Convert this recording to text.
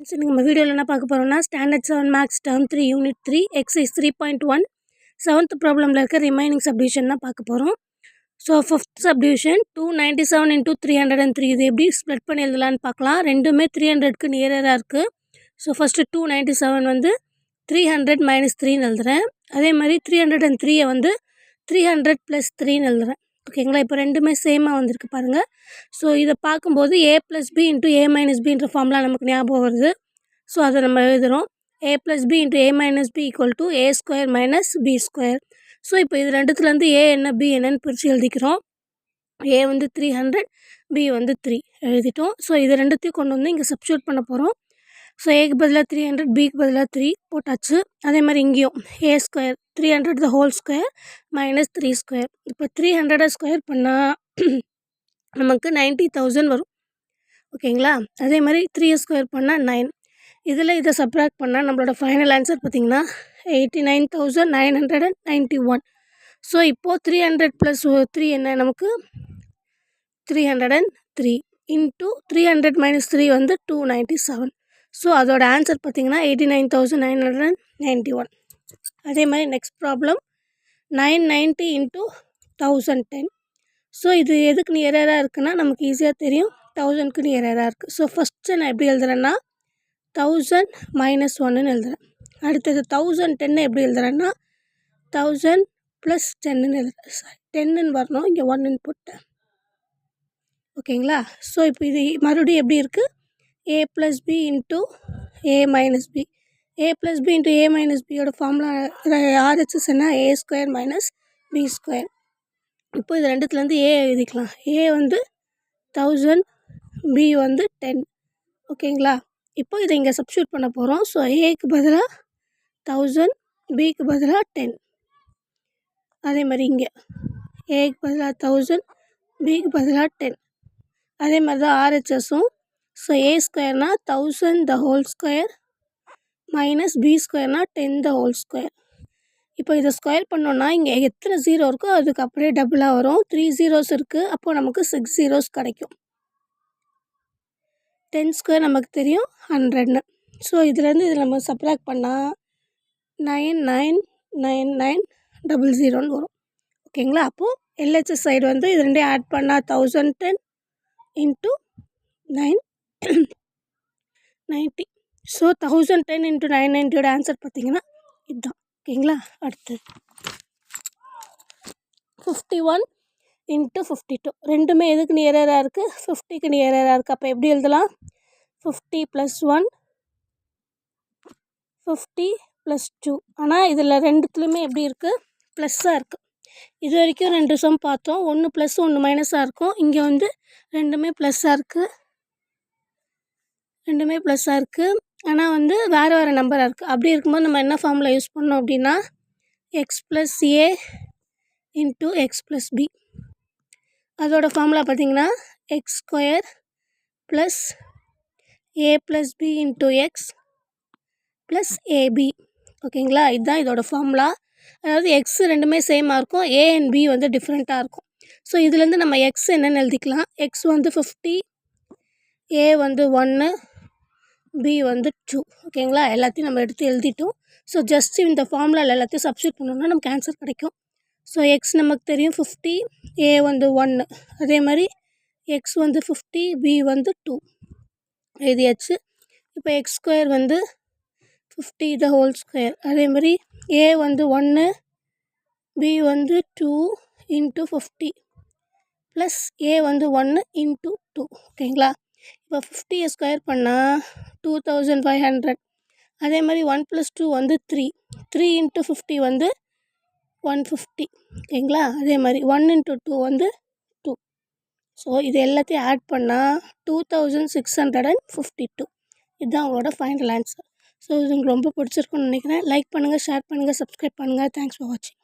சரி நம்ம வீடியோவில் என்ன பார்க்க போகிறோம்னா standard 7 maths term 3 unit 3 exercise 3.1 seventh ப்ராப்ளமில் இருக்க ரிமைனிங் சப்டிவிஷன் தான் பார்க்க போகிறோம். ஸோ ஃபிஃப்த் சப்டிவிஷன் 297 into 303 இது எப்படி ஸ்ப்ளிட் பண்ணி எழுதலான்னு பார்க்கலாம். ரெண்டுமே 300க்கு நியராக இருக்குது. ஸோ ஃபஸ்ட்டு 297 வந்து 300 - 3ன்னு எழுதுகிறேன். அதே மாதிரி 303 வந்து 300 + 3ன்னு எழுதுகிறேன். ஓகேங்களா, இப்போ ரெண்டுமே சேமாக வந்திருக்கு பாருங்கள். ஸோ இதை பார்க்கும்போது a + b × a - bன்ற ஃபார்ம்லாம் நமக்கு ஞாபகம் வருது. ஸோ அதை நம்ம எழுதுகிறோம். a + b × a - b = a² - b². So இப்போ இது ரெண்டுத்துலேருந்து a என்ன b என்னன்னு பிரித்து எழுதிக்கிறோம். a வந்து 300, b வந்து 3 எழுதிட்டோம். ஸோ இது ரெண்டுத்தையும் கொண்டு வந்து இங்கே சப்ஸ்டியூட் பண்ண போகிறோம். ஸோ ஏக்கு பதிலாக 300, பிக்கு பதிலாக 3 போட்டாச்சு. அதே மாதிரி இங்கேயும் a² 300 the whole square - 3². இப்போ 300 ஸ்கொயர் பண்ணால் நமக்கு 90,000 வரும். ஓகேங்களா, அதே மாதிரி 3 ஸ்கொயர் பண்ணால் 9. இதில் இதை சப்ராக்ட் பண்ணால் நம்மளோட ஃபைனல் ஆன்சர் பார்த்திங்கன்னா 89,991. ஸோ இப்போது 300 + 3 என்ன நமக்கு 303 இன்ட்டு 300 - 3 வந்து 297. ஸோ அதோட ஆன்சர் பார்த்திங்கன்னா 89,991. அதே மாதிரி நெக்ஸ்ட் ப்ராப்ளம் 990 × 1010. ஸோ இது எதுக்கு நியராக இருக்குன்னா நமக்கு ஈஸியாக தெரியும், 1000க்கு நியராக இருக்குது. ஸோ ஃபஸ்ட்டு நான் எப்படி எழுதுறேன்னா 1000 - 1ன்னு எழுதுகிறேன். அடுத்தது 1010 எப்படி எழுதுறேன்னா 1000 + 10ன்னு எழுதுகிறேன். 10ன்னு வரணும், இங்கே 1ன்னு போட்டேன். ஓகேங்களா, ஸோ இப்போ இது மறுபடியும் எப்படி இருக்குது a + b × a - b. a + b × a - b யோட ஃபார்முலா RHS என்ன a² - b². இப்போ இது ரெண்டுத்துலேருந்து a எழுதிக்கலாம். a வந்து 1000, b வந்து 10. ஓகேங்களா, இப்போ இதை இங்கே சப்ஸ்டியூட் பண்ண போகிறோம். ஸோ ஏக்கு பதிலாக 1000, பிக்கு பதிலாக 10. அதே மாதிரி இங்கே ஏக்கு பதிலாக 1000, பிக்கு பதிலாக 10. அதே மாதிரி தான் RHSஸும். So a² 1000 the whole square - b² 10 the whole square. இப்போ இதை ஸ்கொயர் பண்ணோன்னா இங்கே எத்தனை 0 இருக்கோ அதுக்கு அப்படியே டபுளாக வரும். 3 zeros இருக்குது, அப்போது நமக்கு 6 zeros கிடைக்கும். 10² நமக்கு தெரியும் 100ன்னு. ஸோ இதுலேருந்து இதில் நம்ம சப்ராக்ட் பண்ணால் 999900ன்னு வரும். ஓகேங்களா, அப்போது LHS சைடு வந்து இது ரெண்டையும் ஆட் பண்ணால் 1010 × 990. ஸோ 1010 × 990யோட ஆன்சர் பார்த்திங்கன்னா இதுதான். ஓகேங்களா, அடுத்தது 51 × 52. ரெண்டுமே எதுக்கு நியராக இருக்குது 50க்கு நியராக இருக்குது. அப்போ எப்படி எழுதலாம் 50 + 1 50 + 2. ஆனால் இதில் ரெண்டுத்துலேயுமே எப்படி இருக்குது ப்ளஸ்ஸாக இருக்குது. இது வரைக்கும் 2 சம் பார்த்தோம், ஒன்று ப்ளஸ் ஒன்று மைனஸாக இருக்கும். இங்கே வந்து ரெண்டுமே ப்ளஸ்ஸாக இருக்குது, ரெண்டுமே ப்ளஸ்ஸாக இருக்குது. ஆனால் வந்து வேறு வேறு நம்பராக இருக்குது. அப்படி இருக்கும்போது நம்ம என்ன ஃபார்முலா யூஸ் பண்ணோம் அப்படின்னா x + a × x + b. அதோட ஃபார்முலா பார்த்திங்கன்னா x² + a + b × x + ab. ஓகேங்களா, இதுதான் இதோட ஃபார்முலா. அதாவது எக்ஸ் ரெண்டுமே சேமாக இருக்கும், a and b வந்து டிஃப்ரெண்ட்டாக இருக்கும். ஸோ இதுலேருந்து நம்ம எக்ஸ் என்னென்னு எழுதிக்கலாம். எக்ஸ் வந்து 50, a வந்து 1, b வந்து 2. ஓகேங்களா, எல்லாத்தையும் நம்ம எடுத்து எழுதிட்டோம். ஸோ ஜஸ்ட் இந்த ஃபார்முலாவில் எல்லாத்தையும் சப்ஸ்டியூட் பண்ணோம்னா நமக்கு ஆன்சர் கிடைக்கும். ஸோ எக்ஸ் நமக்கு தெரியும் 50, a வந்து 1. அதே மாதிரி எக்ஸ் வந்து 50, b வந்து 2 எழுதியாச்சு. இப்போ x² வந்து 50 the whole square. அதே மாதிரி a வந்து 1, b வந்து 2 × 50 + a வந்து 1 × 2. ஓகேங்களா, இப்போ 50 ஸ்கொயர் பண்ணால் 2500. அதே மாதிரி 1 + 2 வந்து 3 × 50 வந்து 150. ஓகேங்களா, அதே மாதிரி 1 × 2 வந்து 2. ஸோ இது எல்லாத்தையும் ஆட் பண்ணால் 2652. இதுதான் அவங்களோட ஃபைனல் ஆன்சர். ஸோ இது உங்களுக்கு ரொம்ப பிடிச்சிருக்குன்னு நினைக்கிறேன். லைக் பண்ணுங்கள், ஷேர் பண்ணுங்கள், சப்ஸ்கிரைப் பண்ணுங்கள். தேங்க்ஸ் ஃபார் வாட்சிங்.